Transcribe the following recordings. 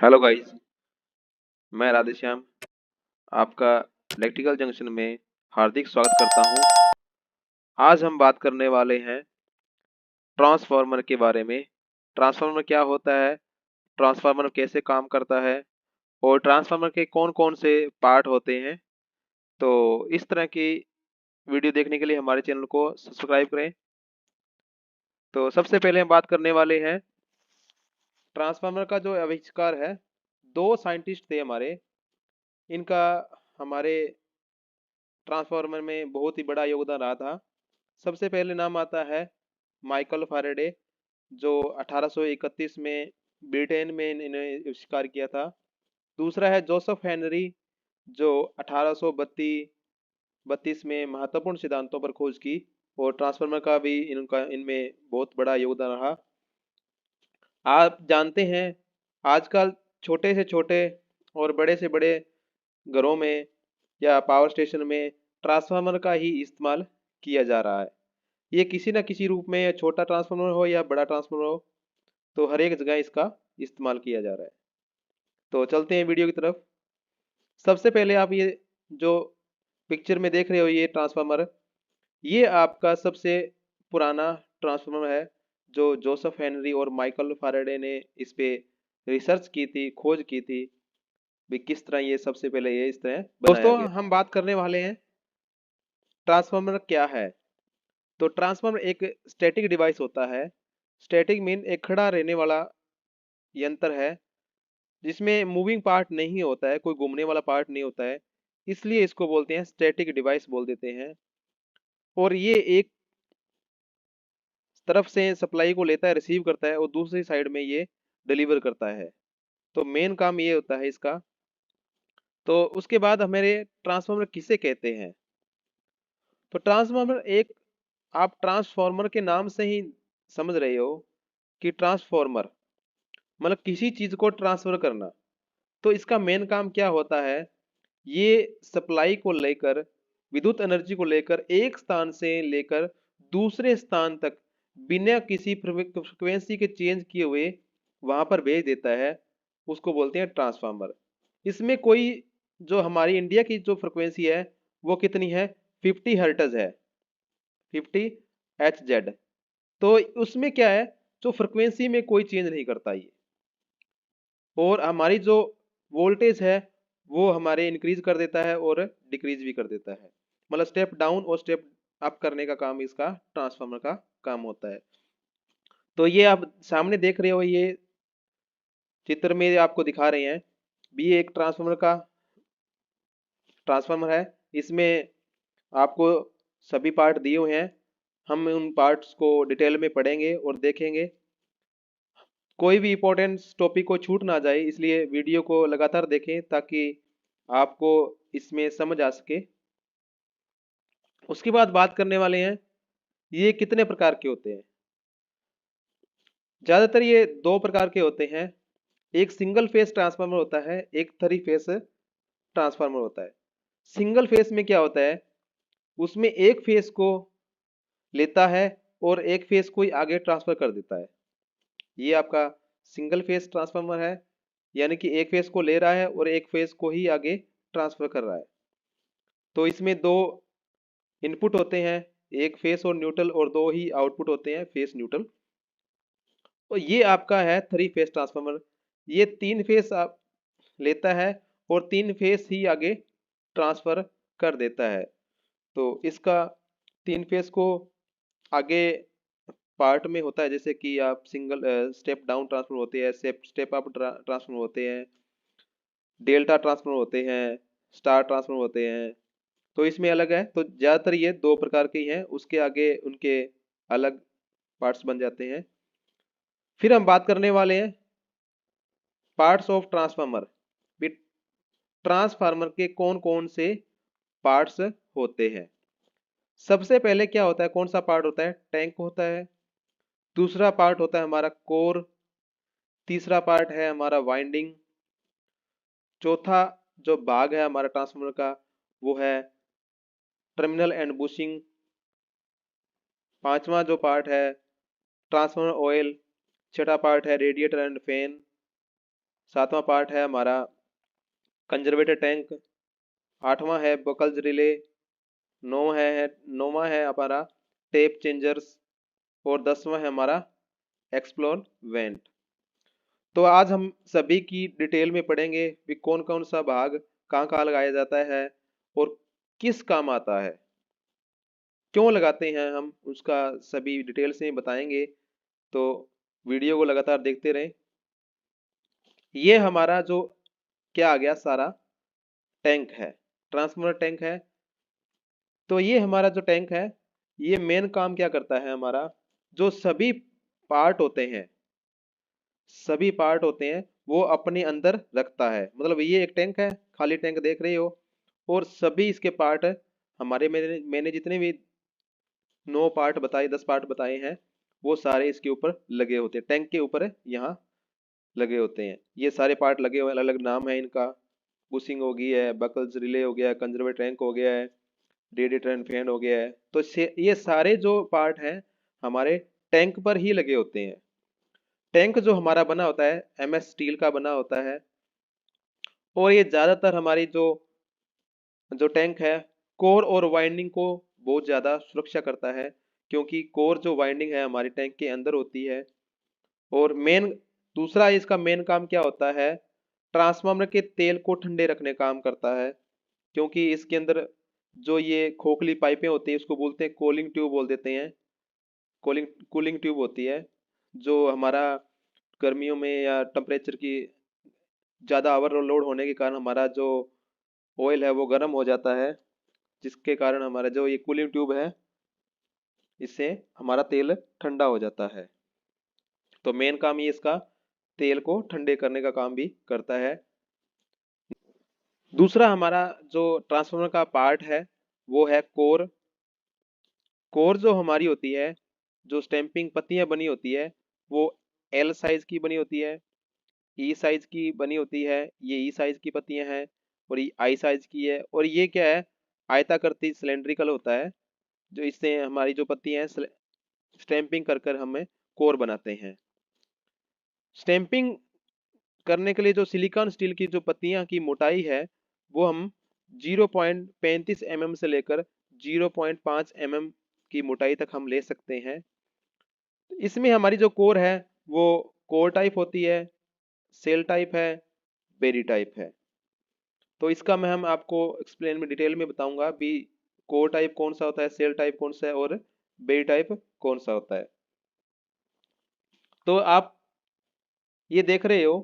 Hello guys, मैं राधेश्याम आपका electrical junction में हार्दिक स्वागत करता हूं। आज हम बात करने वाले हैं ट्रांसफार्मर के बारे में। ट्रांसफार्मर क्या होता है, ट्रांसफार्मर कैसे काम करता है और ट्रांसफार्मर के कौन-कौन से पार्ट होते हैं। तो इस तरह की वीडियो देखने के लिए हमारे चैनल को सब्सक्राइब करें। तो सबसे पहले हम बात करने वाले हैं ट्रांसफार्मर का जो आविष्कार है। दो साइंटिस्ट थे हमारे, इनका हमारे ट्रांसफार्मर में बहुत ही बड़ा योगदान रहा था। सबसे पहले नाम आता है माइकल फैराडे, जो 1831 में ब्रिटेन में इन्हें आविष्कार किया था। दूसरा है जोसेफ हेनरी, जो 1832 में महत्वपूर्ण सिद्धांतों पर खोज की और ट्रांसफार्मर का भी इनका इनमें बहुत बड़ा योगदान रहा। आप जानते हैं आजकल छोटे से छोटे और बड़े से बड़े घरों में या पावर स्टेशन में ट्रांसफार्मर का ही इस्तेमाल किया जा रहा है। ये किसी न किसी रूप में, छोटा ट्रांसफार्मर हो या बड़ा ट्रांसफार्मर हो, तो हर एक जगह इसका इस्तेमाल किया जा रहा है। तो चलते हैं वीडियो की तरफ। सबसे पहले आप ये जो पिक्चर में देख रहे हो, ये ट्रांसफार्मर, ये आपका सबसे पुराना ट्रांसफार्मर है, जो जोसेफ हेनरी और माइकल फैराडे ने इस पे रिसर्च की थी, खोज की थी भी किस तरह ये सबसे पहले ये इस तरह बनाया गया। दोस्तों, हम बात करने वाले हैं ट्रांसफार्मर क्या है। तो ट्रांसफार्मर एक स्टैटिक डिवाइस होता है। स्टैटिक मीन एक खड़ा रहने वाला यंत्र है, जिसमें मूविंग पार्ट नहीं होता है, कोई घूमने वाला पार्ट नहीं होता है, इसलिए इसको बोलते हैं स्टैटिक डिवाइस बोल देते हैं। और ये एक तरफ से सप्लाई को लेता है, रिसीव करता है और दूसरी साइड में ये डिलीवर करता है। तो मेन काम ये होता है इसका। तो उसके बाद हमारे ट्रांसफार्मर किसे कहते हैं। तो ट्रांसफार्मर एक, आप ट्रांसफार्मर के नाम से ही समझ रहे हो कि ट्रांसफार्मर मतलब किसी चीज को ट्रांसफर करना। तो इसका मेन काम क्या होता है, ये सप्लाई को लेकर, विद्युत एनर्जी को लेकर एक स्थान से लेकर दूसरे स्थान तक बिना किसी फ्रिक्वेंसी के चेंज किए हुए वहां पर भेज देता है। उसको बोलते हैं ट्रांसफार्मर। इसमें कोई, जो हमारी इंडिया की जो फ्रिक्वेंसी है वो कितनी है, 50 हर्ट्ज है, 50 Hz। तो उसमें क्या है, जो फ्रिक्वेंसी में कोई चेंज नहीं करता ये। और हमारी जो वोल्टेज है वो हमारे इंक्रीज कर देता है और डिक्रीज भी कर देता है। मतलब स्टेप डाउन और स्टेप अप करने का काम इसका ट्रांसफार्मर का काम होता है। तो ये आप सामने देख रहे हो, ये चित्र में आपको दिखा रहे हैं भी, एक ट्रांसफार्मर का ट्रांसफार्मर है। इसमें आपको सभी पार्ट दिए हुए हैं। हम उन पार्ट्स को डिटेल में पढ़ेंगे और देखेंगे। कोई भी इंपॉर्टेंट टॉपिक को छूट ना जाए, इसलिए वीडियो को लगातार देखें ताकि आपको इसमें समझ आ सके। उसके बाद बात करने वाले हैं ये कितने प्रकार के होते हैं। ज्यादातर ये दो प्रकार के होते हैं। एक सिंगल फेस ट्रांसफार्मर होता है, एक थ्री फेस ट्रांसफार्मर होता है। सिंगल फेस में क्या होता है, उसमें एक फेस को लेता है और एक फेस को ही आगे ट्रांसफर कर देता है। ये आपका सिंगल फेस ट्रांसफार्मर है, यानी कि एक फेस को ले रहा है और एक फेस को ही आगे ट्रांसफर कर रहा है। तो इसमें दो इनपुट होते हैं, एक फेस और न्यूट्रल, और दो ही आउटपुट होते हैं, फेस न्यूट्रल। और ये आपका है थ्री फेस ट्रांसफार्मर। ये तीन फेस आप लेता है और तीन फेस ही आगे ट्रांसफर कर देता है। तो इसका तीन फेस को आगे पार्ट में होता है, जैसे कि आप सिंगल स्टेप डाउन ट्रांसफर होते हैं, स्टेप अप ट्रांसफर होते हैं, डेल्टा ट्रांसफर होते हैं, स्टार ट्रांसफर होते हैं। तो इसमें अलग है। तो ज्यादातर ये दो प्रकार के ही हैं, उसके आगे उनके अलग पार्ट्स बन जाते हैं। फिर हम बात करने वाले हैं पार्ट्स ऑफ ट्रांसफार्मर। ट्रांसफार्मर के कौन कौन से पार्ट्स होते हैं। सबसे पहले क्या होता है, कौन सा पार्ट होता है, टैंक होता है। दूसरा पार्ट होता है हमारा कोर। तीसरा पार्ट है हमारा वाइंडिंग। चौथा जो भाग है हमारा ट्रांसफार्मर का, वो है टर्मिनल एंड बुशिंग। पांचवा जो पार्ट है ट्रांसफार्मर ऑयल। छठा पार्ट है रेडिएटर एंड फैन। 7वां पार्ट है हमारा कंजर्वेटर टैंक, 8वां है बकल्स रिले, 9वां है हमारा टेप चेंजर्स, और 10वां है हमारा एक्सप्लोर वेंट। तो आज हम सभी की डिटेल में पढ़ेंगे कि कौन कौन सा भाग कहाँ कहाँ लगाया जाता है और किस काम आता है, क्यों लगाते हैं हम, उसका सभी डिटेल से बताएंगे। तो वीडियो को लगातार देखते रहें। ये हमारा जो क्या आ गया सारा टैंक है, ट्रांसफार्मर टैंक है। तो ये हमारा जो टैंक है, ये मेन काम क्या करता है, हमारा जो सभी पार्ट होते हैं, सभी पार्ट होते हैं वो अपने अंदर रखता है। मतलब ये एक टैंक है, खाली टैंक देख रहे हो, और सभी इसके पार्ट हमारे मैंने जितने भी 9 पार्ट बताए, 10 पार्ट बताए हैं, वो सारे इसके ऊपर लगे होते हैं, टैंक के ऊपर यहाँ लगे होते हैं। ये सारे पार्ट लगे हुए, अलग अलग नाम है इनका। बुशिंग हो गई है, बकल्स रिले हो गया, कंजर्वेटर टैंक हो गया है, रेडिएटर एंड फैन हो गया है। तो ये सारे जो पार्ट हैं हमारे टैंक पर ही लगे होते हैं। टैंक जो हमारा बना होता है एमएस स्टील का बना होता है, और ये ज्यादातर हमारी जो जो टैंक है कोर और वाइंडिंग को बहुत ज्यादा सुरक्षा करता है, क्योंकि कोर जो वाइंडिंग है हमारी टैंक के अंदर होती है। और मेन दूसरा इसका मेन काम क्या होता है, ट्रांसफार्मर के तेल को ठंडे रखने का काम करता है। क्योंकि इसके अंदर जो ये खोखली पाइपें होती है उसको बोलते हैं कूलिंग ट्यूब बोल देते हैं, कूलिंग कूलिंग ट्यूब होती है, जो हमारा गर्मियों में या टेम्परेचर की ज़्यादा ओवरलोड होने के कारण हमारा जो ऑयल है वो गर्म हो जाता है, जिसके कारण हमारा जो ये कूलिंग ट्यूब है इससे हमारा तेल ठंडा हो जाता है। तो मेन काम ये इसका तेल को ठंडे करने का काम भी करता है। दूसरा हमारा जो ट्रांसफार्मर का पार्ट है वो है कोर। कोर जो हमारी होती है, जो स्टैंपिंग पत्तियां बनी होती है, वो एल साइज की बनी होती है, ई साइज की बनी होती है, ये ई साइज की पत्तियां हैं, और ये आई साइज की है। और ये क्या है, आयताकृति सिलेंड्रिकल होता है, जो इससे हमारी जो पत्तियां हैं स्टैंपिंग कर कर हमें कोर बनाते हैं। स्टैंपिंग करने के लिए जो सिलिकॉन स्टील की जो पत्तियां की मोटाई है वो हम 0.35 mm से लेकर 0.5 mm की मोटाई तक हम ले सकते हैं। इसमें हमारी जो कोर है वो कोर टाइप होती है, सेल टाइप है, बेरी टाइप है। तो इसका मैं हम आपको एक्सप्लेन में डिटेल में बताऊंगा भी कोर टाइप कौन सा होता है, सेल टाइप कौन सा है, और बेरी टाइप कौन सा होता है। तो आप ये देख रहे हो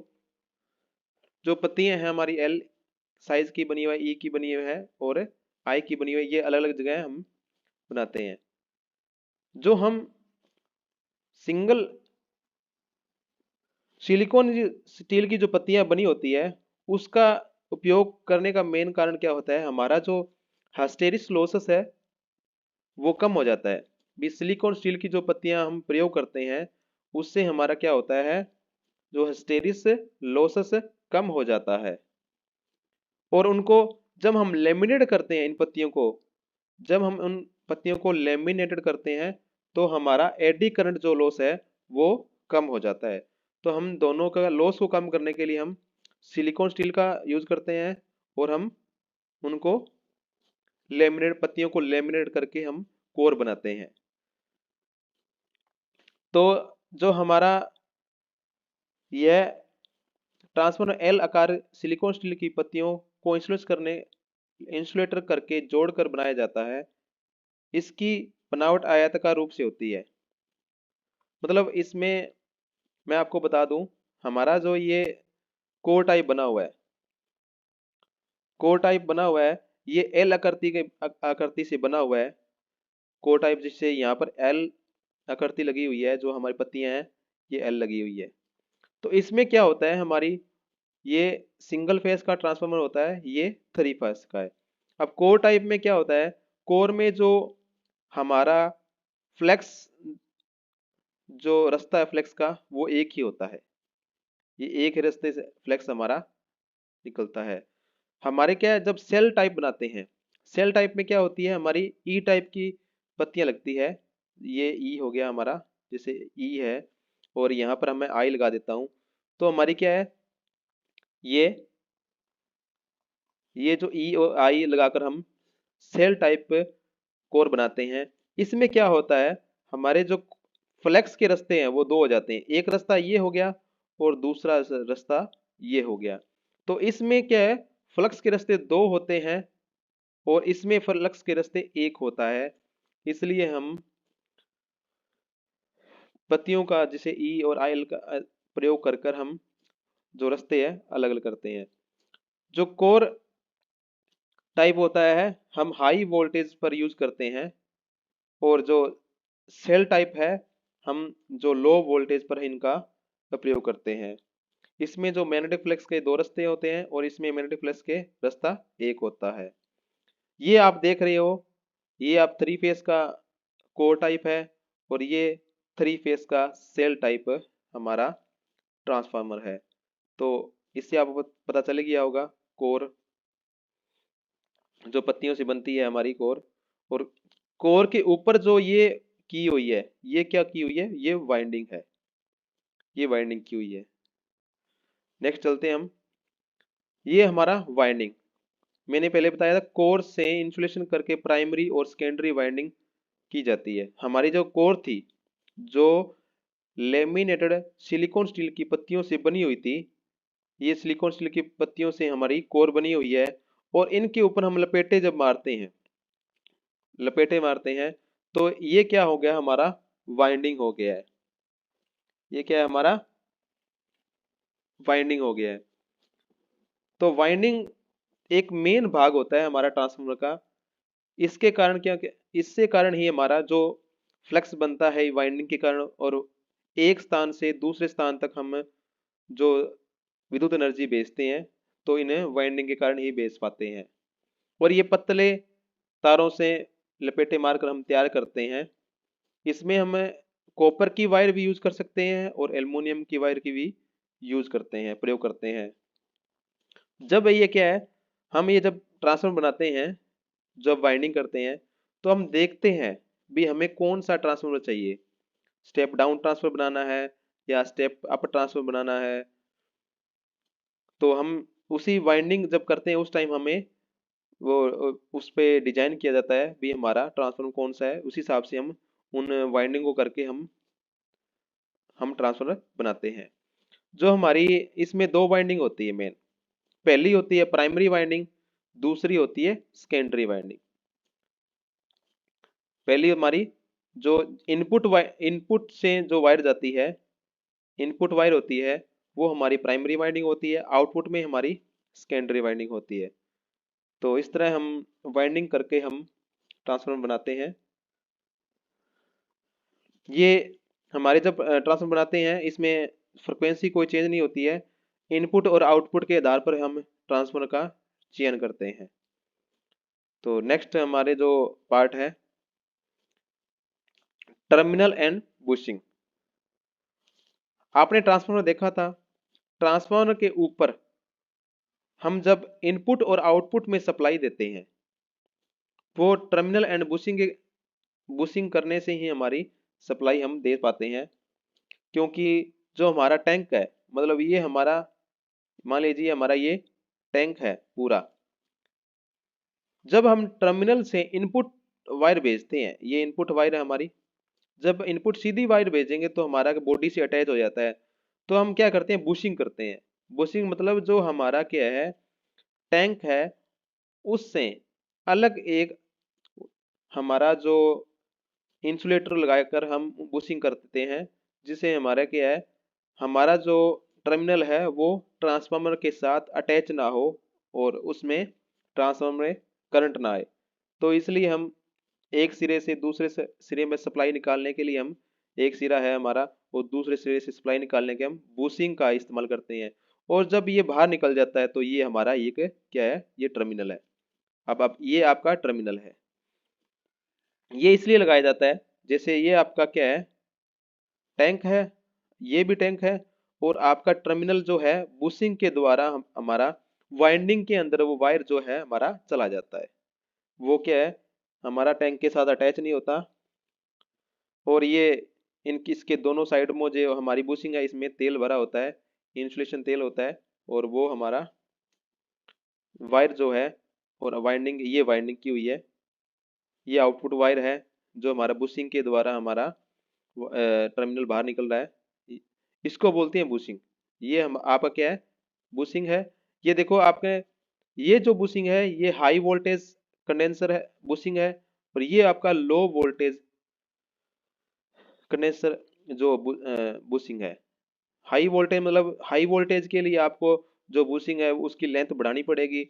जो पत्तियां हैं हमारी एल साइज की बनी हुई है, ई की बनी हुई है, और आई की बनी हुई है, ये अलग अलग जगह हम बनाते हैं। जो हम सिंगल सिलिकॉन स्टील की जो पत्तियां बनी होती है उसका उपयोग करने का मेन कारण क्या होता है, हमारा जो हिस्टेरिस लॉसेस है वो कम हो जाता है। भी सिलिकॉन स्टील की जो पत्तियां हम प्रयोग करते हैं उससे हमारा क्या होता है, जो हिस्टेरिस लॉसेस कम हो जाता है। और उनको जब हम लेमिनेट करते हैं इन पत्तियों को, जब हम उन पत्तियों को लेमिनेटेड करते हैं तो हमारा एडी करंट जो लॉस है वो कम हो जाता है। तो हम दोनों का लॉस को कम करने के लिए हम सिलिकॉन स्टील का यूज करते हैं, और हम उनको लेमिनेट पत्तियों को लेमिनेट करके हम कोर बनाते हैं। तो जो हमारा यह ट्रांसफार्मर एल आकार सिलिकॉन स्टील की पत्तियों को इंसुलेटर करके जोड़कर बनाया जाता है। इसकी बनावट आयताकार रूप से होती है। मतलब इसमें मैं आपको बता दूं, हमारा जो ये कोर टाइप बना हुआ है, कोर टाइप बना हुआ है, ये एल आकृति से बना हुआ है कोर टाइप, जिससे यहाँ पर एल आकृति लगी हुई है, जो हमारी पत्तियां हैं ये एल लगी हुई है। तो इसमें क्या होता है, हमारी ये सिंगल फेस का ट्रांसफार्मर होता है, ये 3 फेस का है। अब कोर टाइप में क्या होता है, कोर में जो हमारा फ्लेक्स जो रास्ता है फ्लेक्स का वो एक ही होता है, ये एक ही रास्ते से फ्लेक्स हमारा निकलता है। हमारे क्या है, जब सेल टाइप बनाते हैं, सेल टाइप में क्या होती है, हमारी ई टाइप की पत्तियां लगती है। ये ई हो गया हमारा, जैसे ई है, और यहाँ पर मैं आई लगा देता हूँ। तो हमारी क्या है, ये जो ई और आई लगाकर हम सेल टाइप कोर बनाते हैं। इसमें क्या होता है, हमारे जो फ्लेक्स के रास्ते हैं वो दो हो जाते हैं, एक रास्ता ये हो गया और दूसरा रास्ता ये हो गया। तो इसमें क्या है, फ्लक्स के रास्ते दो होते हैं और इसमें फ्लक्स के रास्ते एक होता है। इसलिए हम पत्तियों का जैसे ई और आई का प्रयोग कर कर हम जो रास्ते हैं अलग अलग करते हैं। जो कोर टाइप होता है हम हाई वोल्टेज पर यूज करते हैं और जो सेल टाइप है हम जो लो वोल्टेज पर इनका प्रयोग करते हैं। इसमें जो मैग्नेटिक फ्लक्स के दो रास्ते होते हैं और इसमें मैग्नेटिक फ्लक्स के रास्ता एक होता है। ये आप देख रहे हो, ये आप थ्री फेस का कोर टाइप है और ये थ्री फेस का सेल टाइप हमारा ट्रांसफार्मर है। तो इससे आपको पता चल गया होगा कोर जो पत्तियों से बनती है हमारी कोर। और कोर के ऊपर जो ये की हुई है, ये क्या की हुई है, ये वाइंडिंग है, ये वाइंडिंग की हुई है। नेक्स्ट चलते हैं हम, ये हमारा वाइंडिंग। मैंने पहले बताया था कोर से इंसुलेशन करके प्राइमरी और सेकेंडरी वाइंडिंग की जाती है। हमारी जो कोर थी जो लेमिनेटेड सिलिकॉन स्टील की पत्तियों से बनी हुई थी, ये सिलिकॉन स्टील की पत्तियों से हमारी कोर बनी हुई है और इनके ऊपर हम लपेटे जब मारते हैं, लपेटे मारते हैं तो ये क्या हो गया, हमारा वाइंडिंग हो गया है। ये क्या है, हमारा वाइंडिंग हो गया है। तो वाइंडिंग एक मेन भाग होता है हमारा ट्रांसफार्मर का। इसके कारण क्या, इससे कारण ही हमारा जो फ्लक्स बनता है वाइंडिंग के कारण, और एक स्थान से दूसरे स्थान तक हम जो विद्युत एनर्जी भेजते हैं तो इन्हें वाइंडिंग के कारण ही भेज पाते हैं। और ये पतले तारों से लपेटे मारकर हम तैयार करते हैं। इसमें हम कॉपर की वायर भी यूज कर सकते हैं और एल्युमिनियम की वायर की भी यूज करते हैं, प्रयोग करते हैं। जब ये क्या है, हम ये जब ट्रांसफार्मर बनाते हैं, जब वाइंडिंग करते हैं तो हम देखते हैं भी हमें कौन सा ट्रांसफार्मर चाहिए, स्टेप डाउन ट्रांसफर बनाना है या स्टेप अप ट्रांसफर बनाना है। तो हम उसी वाइंडिंग जब करते हैं उस टाइम हमें वो उस पे डिजाइन किया जाता है भी हमारा ट्रांसफार्मर कौन सा है, उसी हिसाब से हम उन वाइंडिंग को करके हम ट्रांसफार्मर बनाते हैं। जो हमारी इसमें दो वाइंडिंग होती है मेन, पहली होती है प्राइमरी वाइंडिंग, दूसरी होती है सेकेंडरी वाइंडिंग। पहली हमारी जो इनपुट से जो वायर जाती है, इनपुट वायर होती है वो हमारी प्राइमरी वाइंडिंग होती है, आउटपुट में हमारी सेकेंडरी वाइंडिंग होती है। तो इस तरह हम वाइंडिंग करके हम ट्रांसफार्मर बनाते हैं। ये हमारे जब ट्रांसफार्मर बनाते हैं इसमें फ्रिक्वेंसी कोई चेंज नहीं होती है, इनपुट और आउटपुट के आधार पर हम ट्रांसफार्मर का चयन करते हैं। तो नेक्स्ट हमारे जो पार्ट है टर्मिनल एंड बुशिंग। आपने ट्रांसफार्मर देखा था, ट्रांसफार्मर के ऊपर हम जब इनपुट और आउटपुट में सप्लाई देते हैं वो टर्मिनल एंड बुशिंग करने से ही हमारी सप्लाई हम दे पाते हैं। क्योंकि जो हमारा टैंक है, मतलब ये हमारा, मान लीजिए हमारा ये टैंक है पूरा, जब हम टर्मिनल से इनपुट वायर भेजते हैं, ये इनपुट वायर है हमारी, जब इनपुट सीधी वायर भेजेंगे तो हमारा बॉडी से अटैच हो जाता है। तो हम क्या करते हैं, बुशिंग करते हैं। बुशिंग मतलब जो हमारा क्या है, टैंक है उससे अलग एक हमारा जो इंसुलेटर लगाकर हम बुशिंग करते हैं, जिसे हमारा क्या है, हमारा जो टर्मिनल है वो ट्रांसफार्मर के साथ अटैच ना हो और उसमें ट्रांसफार्मर में करंट ना आए। तो इसलिए हम एक सिरे से दूसरे सिरे में सप्लाई निकालने के लिए हम, एक सिरा है हमारा और दूसरे सिरे से सप्लाई निकालने के हम बुशिंग का इस्तेमाल करते हैं। और जब ये बाहर निकल जाता है तो ये हमारा एक क्या है, ये टर्मिनल है। अब ये आपका टर्मिनल है, ये इसलिए लगाया जाता है जैसे ये आपका क्या है, टैंक है, ये भी टैंक है और आपका टर्मिनल जो है बुशिंग के द्वारा हमारा वाइंडिंग के अंदर वो वायर जो है हमारा चला जाता है। वो क्या है, हमारा टैंक के साथ अटैच नहीं होता और ये इनकी इसके दोनों साइड में जो हमारी बुशिंग है इसमें तेल भरा होता है, इंसुलेशन तेल होता है और वो हमारा वायर जो है, और वाइंडिंग, ये वाइंडिंग की हुई है, ये आउटपुट वायर है जो हमारा बुशिंग के द्वारा हमारा टर्मिनल बाहर निकल रहा है, इसको बोलते हैं बुशिंग। ये हम आपका क्या है, बुशिंग है। ये देखो आपके, ये जो बुशिंग है ये हाई वोल्टेज कंडेंसर है, बुशिंग है। और ये आपका लो वोल्टेज कंडेंसर जो बुशिंग है। हाई वोल्टेज मतलब हाई वोल्टेज के लिए आपको जो बुशिंग है उसकी लेंथ बढ़ानी पड़ेगी,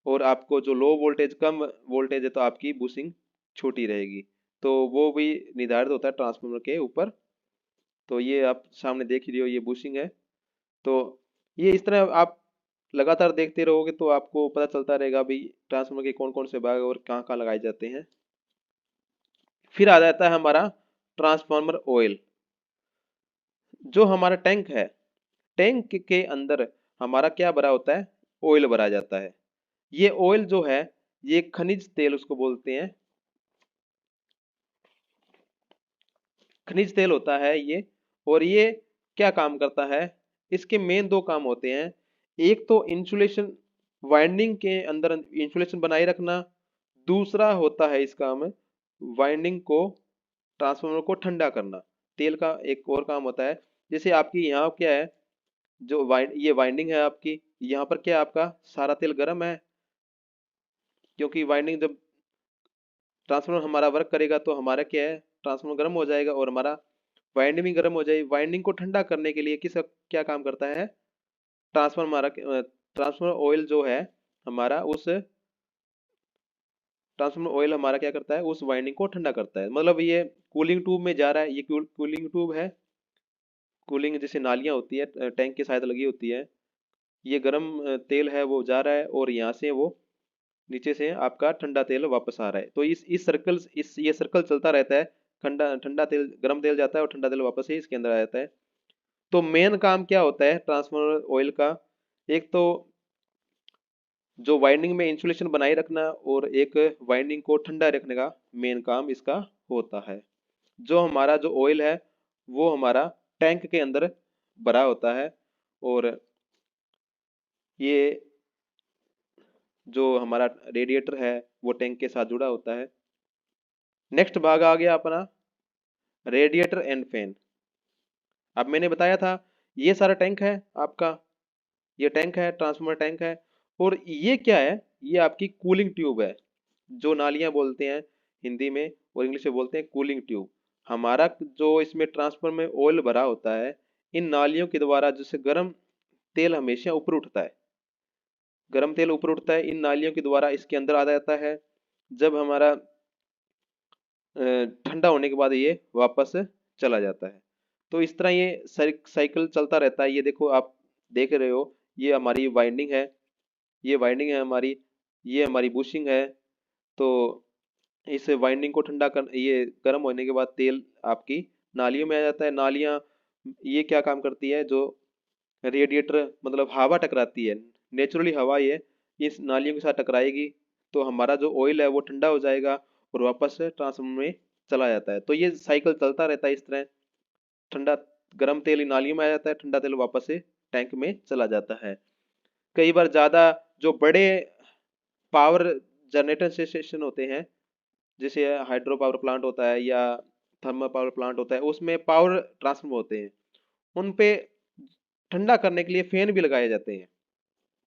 और आपको जो लो वोल्टेज, कम वोल्टेज है तो आपकी बुशिंग छोटी रहेगी। तो वो भी निर्धारित होता है ट्रांसफार्मर के ऊपर। तो ये आप सामने देख ही रहे हो, ये बुशिंग है। तो ये इस तरह आप लगातार देखते रहोगे तो आपको पता चलता रहेगा भाई ट्रांसफार्मर के कौन कौन से भाग और कहाँ कहाँ लगाए जाते हैं। फिर आ जाता है हमारा ट्रांसफार्मर ऑयल। जो हमारा टैंक है, टैंक के अंदर हमारा क्या भरा होता है, ऑयल भरा जाता है। ये ऑयल जो है, ये खनिज तेल उसको बोलते हैं, खनिज तेल होता है ये। और ये क्या काम करता है, इसके मेन दो काम होते हैं। एक तो इंसुलेशन, वाइंडिंग के अंदर इंसुलेशन बनाए रखना। दूसरा होता है इसका काम, वाइंडिंग को, ट्रांसफार्मर को ठंडा करना। तेल का एक और काम होता है। जैसे आपकी यहाँ क्या है, जो ये वाइंडिंग है आपकी, यहाँ पर क्या है, आपका सारा तेल गर्म है, क्योंकि वाइंडिंग जब ट्रांसफार्मर हमारा वर्क करेगा तो हमारा क्या है, ट्रांसफार्मर गर्म हो जाएगा और हमारा वाइंडिंग भी गर्म हो जाएगी। वाइंडिंग को ठंडा करने के लिए किसका क्या काम करता है, ट्रांसफार्मर हमारा, ट्रांसफार्मर ऑयल जो है हमारा, उस ट्रांसफार्मर ऑयल हमारा क्या करता है, उस वाइंडिंग को ठंडा करता है। मतलब ये कूलिंग ट्यूब में जा रहा है, ये कूलिंग ट्यूब है। कूलिंग जैसे नालियां होती है टैंक के साथ लगी होती है, ये गर्म तेल है वो जा रहा है, और यहाँ से वो नीचे से आपका ठंडा तेल वापस आ रहा है। तो इस सर्कल, इस ये सर्कल चलता रहता है। ठंडा ठंडा तेल, गर्म तेल जाता है और ठंडा तेल वापस से इसके अंदर आ जाता है। तो मेन काम क्या होता है ट्रांसफार्मर ऑयल का, एक तो जो वाइंडिंग में इंसुलेशन बनाए रखना, और एक वाइंडिंग को ठंडा रखने का मेन काम इसका होता है। जो हमारा जो ऑयल है वो हमारा टैंक के अंदर भरा होता है, और ये जो हमारा रेडिएटर है वो टैंक के साथ जुड़ा होता है। नेक्स्ट भाग आ गया अपना रेडिएटर एंड फैन। अब मैंने बताया था ये सारा टैंक है आपका, ये टैंक है, ट्रांसफार्मर टैंक है। और ये क्या है, ये आपकी कूलिंग ट्यूब है, जो नालियां बोलते हैं हिंदी में, और इंग्लिश में बोलते हैं कूलिंग ट्यूब। हमारा जो इसमें ट्रांसफार्मर में ऑयल भरा होता है, इन नालियों के द्वारा जिससे गर्म तेल हमेशा ऊपर उठता है, गर्म तेल ऊपर उठता है, इन नालियों के द्वारा इसके अंदर आ जाता है। जब हमारा ठंडा होने के बाद ये वापस चला जाता है। तो इस तरह ये साइकिल चलता रहता है। ये देखो आप देख रहे हो, ये हमारी वाइंडिंग है, ये वाइंडिंग है हमारी, ये हमारी बुशिंग है। तो इस वाइंडिंग को ठंडा कर, ये गर्म होने के बाद तेल आपकी नालियों में आ जाता है। नालियाँ ये क्या काम करती है, जो रेडिएटर मतलब हवा टकराती है, नेचुरली हवा ये इस नालियों के साथ टकराएगी, तो हमारा जो ऑयल है वो ठंडा हो जाएगा और वापस ट्रांसफार्मर में चला जाता है। तो ये साइकिल चलता रहता है इस तरह। ठंडा गर्म तेल इन नालियों में आ जाता है, ठंडा तेल वापस से टैंक में चला जाता है। कई बार ज़्यादा जो बड़े पावर जनरेटर स्टेशन होते हैं, जैसे हाइड्रो पावर प्लांट होता है या थर्मल पावर प्लांट होता है, उसमें पावर ट्रांसफार्मर होते हैं, उन पे ठंडा करने के लिए फैन भी लगाए जाते हैं।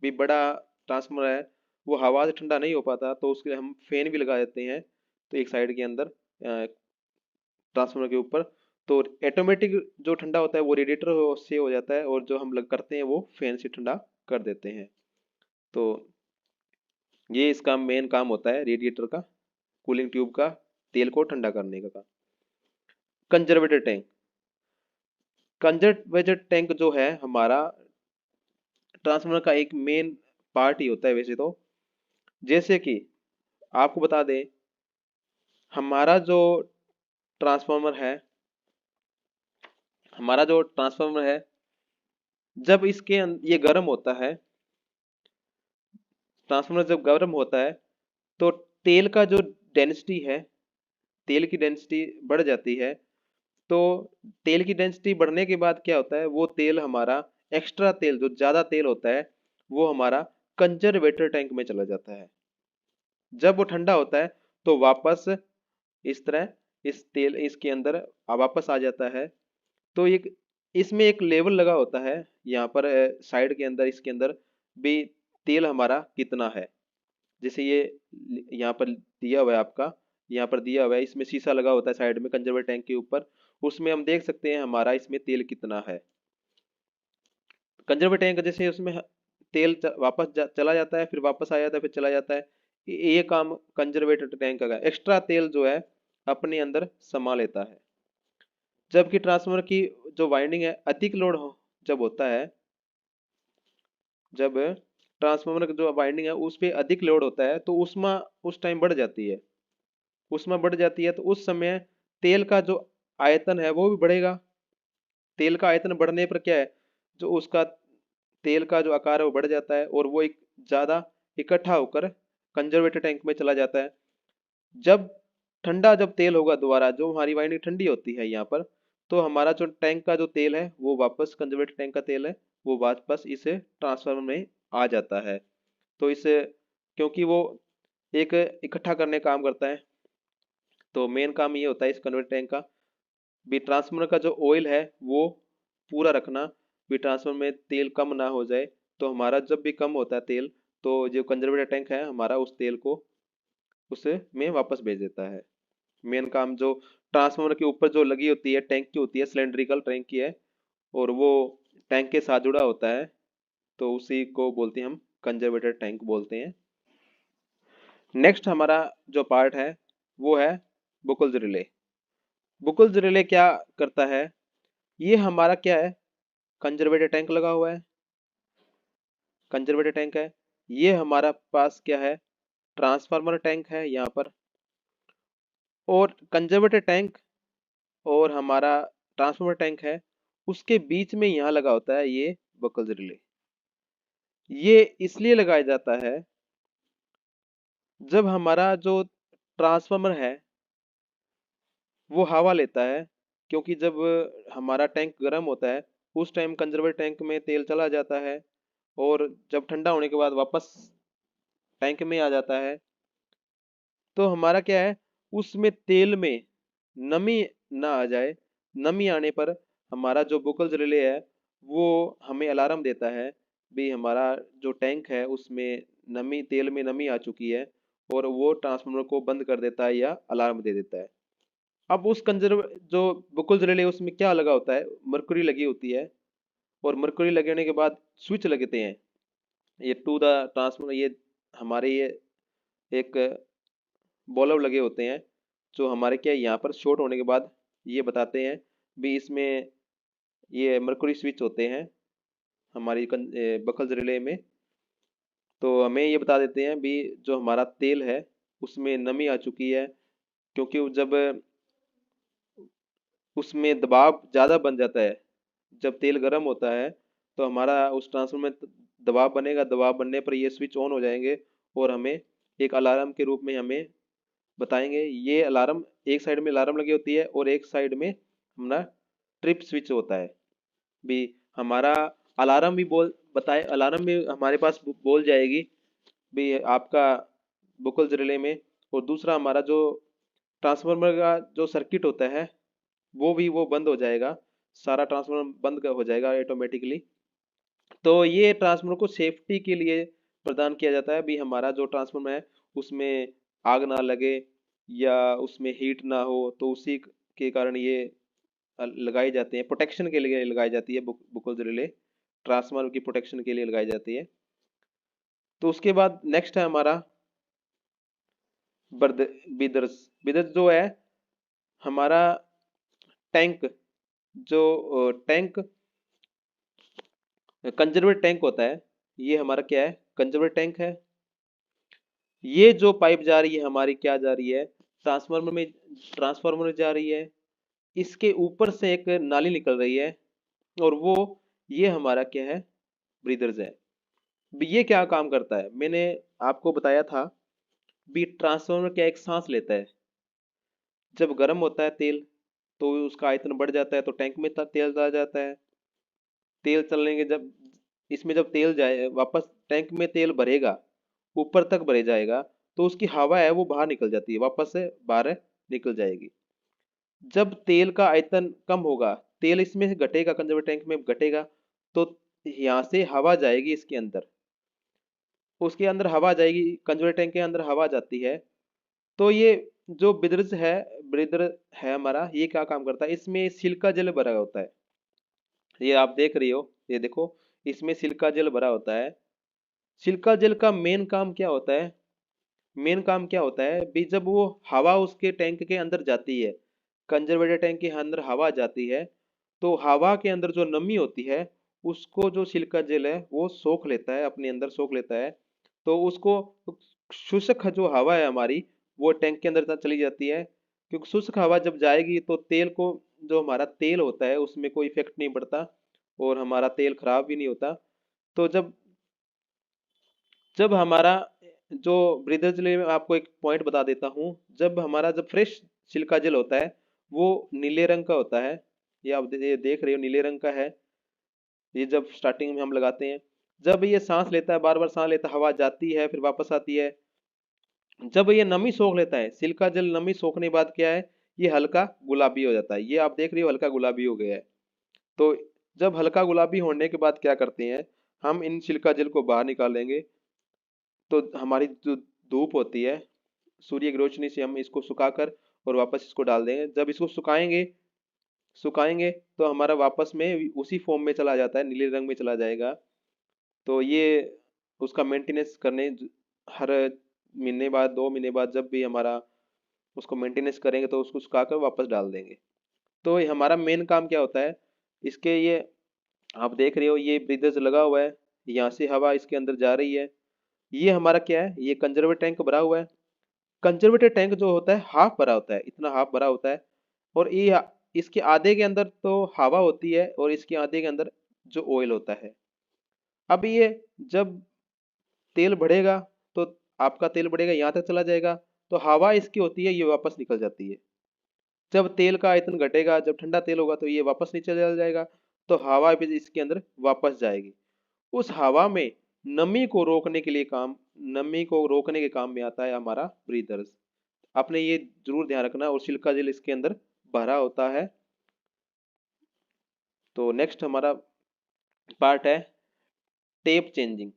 भी बड़ा ट्रांसफार्मर है, वो हवा से ठंडा नहीं हो पाता, तो उसके लिए हम फैन भी लगा देते हैं, तो एक साइड के अंदर ट्रांसफार्मर के ऊपर। तो ऑटोमेटिक जो ठंडा होता है वो रेडिएटर से हो जाता है, और जो हम लग करते हैं वो फैन से ठंडा कर देते हैं। तो ये इसका मेन काम होता है रेडिएटर का, कूलिंग ट्यूब का, तेल को ठंडा करने का काम। कंजर्वेटर टैंक, कंजर्वेटर टैंक जो है हमारा ट्रांसफार्मर का एक मेन पार्ट ही होता है वैसे तो। जैसे कि आपको बता दें, हमारा जो ट्रांसफार्मर है, हमारा जो ट्रांसफार्मर है, जब इसके ये गर्म होता है, ट्रांसफार्मर जब गर्म होता है तो तेल का जो डेंसिटी है, तेल की डेंसिटी बढ़ जाती है। तो तेल की डेंसिटी बढ़ने के बाद क्या होता है, वो तेल हमारा एक्स्ट्रा तेल जो ज्यादा तेल होता है वो हमारा कंजर्वेटर टैंक में चला जाता है। जब वो ठंडा होता है तो वापस इस तरह इस तेल इसके अंदर वापस आ जाता है। तो एक इसमें एक लेवल लगा होता है यहाँ पर साइड के अंदर, इसके अंदर भी तेल हमारा कितना है। जैसे ये यहाँ पर दिया हुआ है आपका, यहाँ पर दिया हुआ है, इसमें शीशा लगा होता है साइड में कंजर्वेटर टैंक के ऊपर, उसमें हम देख सकते हैं हमारा इसमें तेल कितना है। कंजर्वेटर टैंक जैसे उसमें तेल वापस चला जाता है, फिर वापस आ जाता है, फिर चला जाता है। ये काम कंजर्वेटर टैंक का है। एक्स्ट्रा तेल जो है अपने अंदर समा लेता है। जबकि ट्रांसफार्मर की जो वाइंडिंग है अधिक लोड जब होता है, जब ट्रांसफार्मर की जो वाइंडिंग है उस पे अधिक लोड होता है तो ऊष्मा उस टाइम बढ़ जाती है। ऊष्मा बढ़ जाती है तो उस समय तेल का जो आयतन है वो भी बढ़ेगा। तेल का आयतन बढ़ने पर क्या है, जो उसका तेल का जो आकार है वो बढ़ जाता है और वो एक ज्यादा इकट्ठा होकर कंजर्वेटर टैंक में चला जाता है। जब ठंडा जब तेल होगा दोबारा, जो हमारी वाइंडिंग ठंडी होती है यहाँ पर, तो हमारा जो टैंक का जो तेल है वो वापस कंजर्वेटर टैंक का तेल है वो वापस इस ट्रांसफार्मर में आ जाता है। तो इस क्योंकि वो एक इकट्ठा करने का काम करता है, तो मेन काम ये होता है इस कन्वर्टर टैंक का भी ट्रांसफार्मर का जो ऑयल है वो पूरा रखना, भी ट्रांसफार्मर में तेल कम ना हो जाए। तो हमारा जब भी कम होता है तेल तो जो कंजर्वेटर टैंक है हमारा उस तेल को उसे में वापस भेज देता है। मेन काम जो ट्रांसफार्मर के ऊपर जो लगी होती है टैंक की होती है, सिलेंड्रिकल टैंक की है, और वो टैंक के साथ जुड़ा होता है, तो उसी को बोलते हैं हम कंजर्वेटर टैंक बोलते हैं। नेक्स्ट हमारा जो पार्ट है वो है बुकल्स रिले। बुकल्स रिले क्या करता है, ये हमारा क्या है, कंजर्वेटर टैंक लगा हुआ है, कंजर्वेटर टैंक है, ये हमारा पास क्या है, ट्रांसफार्मर टैंक है यहाँ पर, और कंजर्वेटर टैंक और हमारा ट्रांसफार्मर टैंक है, उसके बीच में यहाँ लगा होता है ये बकल्स रिले। ये इसलिए लगाया जाता है जब हमारा जो ट्रांसफार्मर है वो हवा लेता है, क्योंकि जब हमारा टैंक गर्म होता है उस टाइम कंजर्वेटर टैंक में तेल चला जाता है, और जब ठंडा होने के बाद वापस टैंक में आ जाता है। तो हमारा क्या है, उसमें तेल में नमी ना आ जाए। नमी आने पर हमारा जो बुकल्स रिले है वो हमें अलार्म देता है भी हमारा जो टैंक है उसमें नमी, तेल में नमी आ चुकी है, और वो ट्रांसफार्मर को बंद कर देता है या अलार्म दे देता है। अब उस कंजर्व जो बुकल्स रिले उसमें क्या लगा होता है, मरकरी लगी होती है, और मरकरी लगने के बाद स्विच लगते हैं ये टू द ट्रांसफार्मर, ये हमारे ये एक बॉलव लगे होते हैं जो हमारे क्या यहाँ पर शॉर्ट होने के बाद ये बताते हैं भी इसमें ये मरकरी स्विच होते हैं हमारी बकल्स रिले में। तो हमें ये बता देते हैं भी जो हमारा तेल है उसमें नमी आ चुकी है, क्योंकि जब उसमें दबाव ज़्यादा बन जाता है, जब तेल गर्म होता है तो हमारा उस ट्रांसफार्मर में दबाव बनेगा, दबाव बनने पर ये स्विच ऑन हो जाएंगे और हमें एक अलार्म के रूप में हमें बताएंगे। ये अलार्म एक साइड में अलार्म लगी होती है और एक साइड में हमारा ट्रिप स्विच होता है भी हमारा अलार्म भी बोल बताए, अलार्म भी हमारे पास बोल जाएगी भी आपका बुकल्स रिले में। और दूसरा हमारा जो ट्रांसफार्मर का जो सर्किट होता है वो भी वो बंद हो जाएगा, सारा ट्रांसफार्मर बंद हो जाएगा ऑटोमेटिकली। तो ये ट्रांसफार्मर को सेफ्टी के लिए प्रदान किया जाता है भी हमारा जो ट्रांसफार्मर है उसमें आग ना लगे या उसमें हीट ना हो, तो उसी के कारण ये लगाए जाते हैं, प्रोटेक्शन के लिए लगाई जाती है बुकल्स रिले, ट्रांसफार्मर की प्रोटेक्शन के लिए लगाई जाती है। तो उसके बाद नेक्स्ट है हमारा बिदर्स। बिदर्स जो है हमारा टैंक, जो टैंक कंजर्वेटर टैंक होता है, ये हमारा क्या है, कंजर्वेटर टैंक है। ये जो पाइप जा रही है हमारी क्या जा रही है, ट्रांसफार्मर में, ट्रांसफार्मर में जा रही है, इसके ऊपर से एक नाली निकल रही है, और वो ये हमारा क्या है, ब्रीदर्स है। भी ये क्या काम करता है, मैंने आपको बताया था भी ट्रांसफार्मर क्या एक सांस लेता है। जब गर्म होता है तेल तो उसका आयतन बढ़ जाता है तो टैंक में तेल आ जाता है। तेल चलने के जब इसमें जब तेल जाए वापस टैंक में तेल भरेगा, ऊपर तक भरे जाएगा, तो उसकी हवा है वो बाहर निकल जाती है, वापस से बाहर निकल जाएगी। जब तेल का आयतन कम होगा, तेल इसमें से घटेगा, कंजर्वेटर टैंक में घटेगा, तो यहाँ से हवा जाएगी इसके अंदर, उसके अंदर हवा जाएगी, कंजर्वेटर टैंक के अंदर हवा जाती है। तो ये जो ब्रीदर है हमारा, ये क्या काम करता है, इसमें सिलिका जेल भरा होता है। ये आप देख रही हो, ये देखो, इसमें सिलिका जेल भरा होता है। सिलिका जेल का मेन काम क्या होता है, मेन काम क्या होता है भी, जब वो हवा उसके टैंक के अंदर जाती है, कंजर्वेटर टैंक के अंदर हवा जाती है, तो हवा के अंदर जो नमी होती है, उसको जो सिलिका जेल है वो सोख लेता है, अपने अंदर सोख लेता है। तो उसको शुष्क जो हवा है हमारी, वो टैंक के अंदर चली जाती है, क्योंकि शुष्क हवा जब जाएगी तो तेल को, जो हमारा तेल होता है उसमें कोई इफेक्ट नहीं पड़ता, और हमारा तेल खराब भी नहीं होता। तो जब जब हमारा जो ब्रीदर जेल में आपको एक पॉइंट बता देता हूँ, जब फ्रेश सिलिका जेल होता है, वो नीले रंग का होता है। ये आप ये देख रहे हो, नीले रंग का है। ये जब स्टार्टिंग में हम लगाते हैं, जब ये सांस लेता है, बार बार सांस लेता है, हवा जाती है फिर वापस आती है, जब ये नमी सोख लेता है, सिलिका जेल नमी सोखने के बाद क्या है, ये हल्का गुलाबी हो जाता है। ये आप देख रहे हो, हल्का गुलाबी हो गया है। तो जब हल्का गुलाबी होने के बाद क्या करते हैं, हम इन सिलिका जेल को बाहर निकालेंगे। तो हमारी जो धूप होती है, सूर्य की रोशनी से हम इसको सुखाकर और वापस इसको डाल देंगे। जब इसको सुखाएंगे सुखाएंगे तो हमारा वापस में उसी फॉर्म में चला जाता है, नीले रंग में चला जाएगा। तो ये उसका मेंटेनेंस करने हर महीने बाद, 2 महीने बाद, जब भी हमारा उसको मेंटेनेंस करेंगे तो उसको सुखाकर वापस डाल देंगे। तो ये हमारा मेन काम क्या होता है इसके, ये आप देख रहे हो, ये ब्रीदर्स लगा हुआ है, यहाँ से हवा इसके अंदर जा रही है। ये हमारा क्या है, ये कंजर्वेटर टैंक भरा हुआ है। कंजर्वेटर टैंक जो होता है हाफ भरा होता है, इतना हाफ भरा होता है। और ये इसके आधे के अंदर तो हवा होती है, और इसके आधे के अंदर जो ऑयल होता है। अब ये जब तेल बढ़ेगा, तो आपका तेल बढ़ेगा, यहाँ तक चला जाएगा, तो हवा इसकी होती है, ये वापस निकल जाती है। जब तेल का आयतन घटेगा, जब ठंडा तेल होगा, तो ये वापस नीचे चला जाएगा, तो हवा भी इसके अंदर वापस जाएगी। उस हवा में नमी को रोकने के लिए नमी को रोकने के काम में आता है हमारा ब्रीदर्स। आपने ये जरूर ध्यान रखना, और सिलिका जेल इसके अंदर भरा होता है। तो नेक्स्ट हमारा पार्ट है टेप चेंजिंग।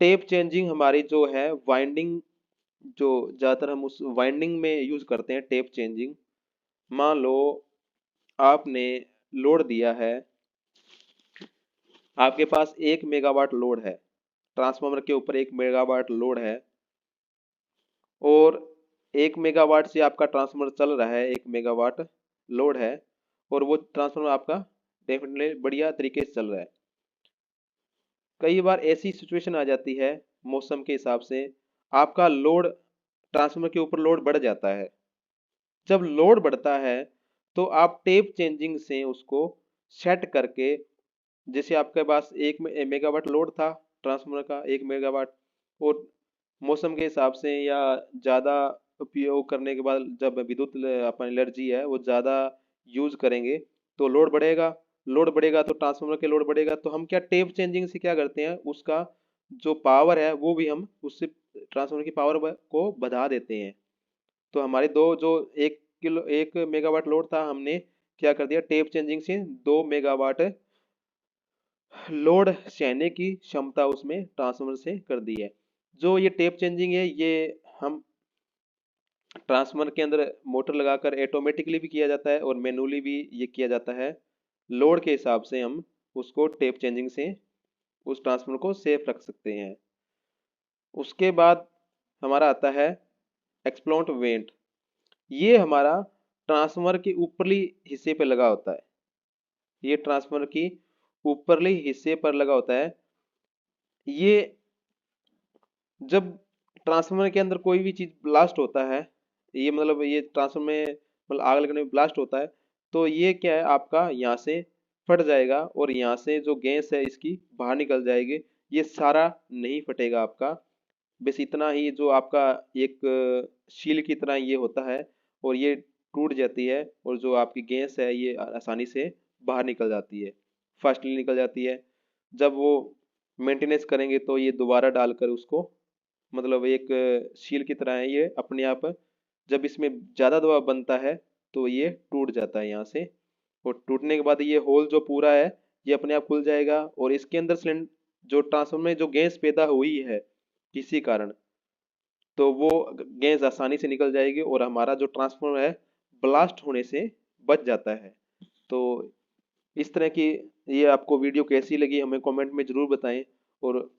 टेप चेंजिंग हमारी जो है वाइंडिंग, जो ज़्यादातर हम उस वाइंडिंग में यूज करते हैं टेप चेंजिंग। मान लो आपने लोड दिया है, आपके पास 1 मेगावाट लोड है, ट्रांसफार्मर के ऊपर 1 मेगावाट लोड है, और 1 मेगावाट से आपका ट्रांसफार्मर चल रहा है, 1 मेगावाट लोड है, और वो ट्रांसफार्मर आपका डेफिनेटली बढ़िया तरीके से चल रहा है। कई बार ऐसी सिचुएशन आ जाती है, मौसम के हिसाब से आपका लोड, ट्रांसफार्मर के ऊपर लोड बढ़ जाता है। जब लोड बढ़ता है, तो आप टेप चेंजिंग से उसको सेट करके, जैसे आपके पास 1 मेगावाट लोड था ट्रांसफार्मर का, 1 मेगावाट, और मौसम के हिसाब से या ज़्यादा उपयोग करने के बाद, जब विद्युत अपन एनर्जी है वो ज़्यादा यूज करेंगे, तो लोड बढ़ेगा। लोड बढ़ेगा तो ट्रांसफार्मर के लोड बढ़ेगा, तो हम क्या टेप चेंजिंग से क्या करते हैं, उसका जो पावर है वो भी हम उससे ट्रांसफार्मर की पावर को बढ़ा देते हैं। तो हमारे दो जो 1 मेगावाट लोड था, हमने क्या कर दिया, टेप चेंजिंग से 2 मेगावाट लोड सहने की क्षमता उसमें ट्रांसफार्मर से कर दी है। जो ये टेप चेंजिंग है, ये हम ट्रांसफार्मर के अंदर मोटर लगाकर ऑटोमेटिकली भी किया जाता है, और मैनुअली भी ये किया जाता है। लोड के हिसाब से हम उसको टेप चेंजिंग से उस ट्रांसफार्मर को सेफ रख सकते हैं। उसके बाद हमारा आता है एक्सप्लॉट वेंट। ये हमारा ट्रांसफार्मर के ऊपरली हिस्से पे लगा होता है, ये ट्रांसफार्मर की ऊपरली हिस्से पर लगा होता है। ये जब ट्रांसफार्मर के अंदर कोई भी चीज ब्लास्ट होता है, ये मतलब ये ट्रांसफार्मर में मतलब आग लगने में ब्लास्ट होता है, तो ये क्या है, आपका यहाँ से फट जाएगा, और यहाँ से जो गैस है इसकी बाहर निकल जाएगी। ये सारा नहीं फटेगा आपका, बस इतना ही, जो आपका एक शील की तरह ये होता है, और ये टूट जाती है, और जो आपकी गैस है ये आसानी से बाहर निकल जाती है। फास्टली निकल जाती है। जब वो मेंटेनेंस करेंगे तो ये दोबारा डालकर उसको, मतलब एक शील की तरह है ये अपने आप, जब इसमें ज़्यादा दबाव बनता है तो ये टूट जाता है यहाँ से, और टूटने के बाद ये होल जो पूरा है ये अपने आप खुल जाएगा, और इसके अंदर सिलेंडर जो ट्रांसफार्मर में जो गैस पैदा हुई है किसी कारण, तो वो गैस आसानी से निकल जाएगी और हमारा जो ट्रांसफार्मर है ब्लास्ट होने से बच जाता है। तो इस तरह की, ये आपको वीडियो कैसी लगी हमें कमेंट में ज़रूर बताएं, और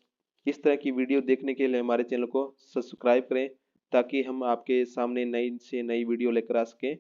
इस तरह की वीडियो देखने के लिए हमारे चैनल को सब्सक्राइब करें, ताकि हम आपके सामने नई से नई वीडियो लेकर आ सकें।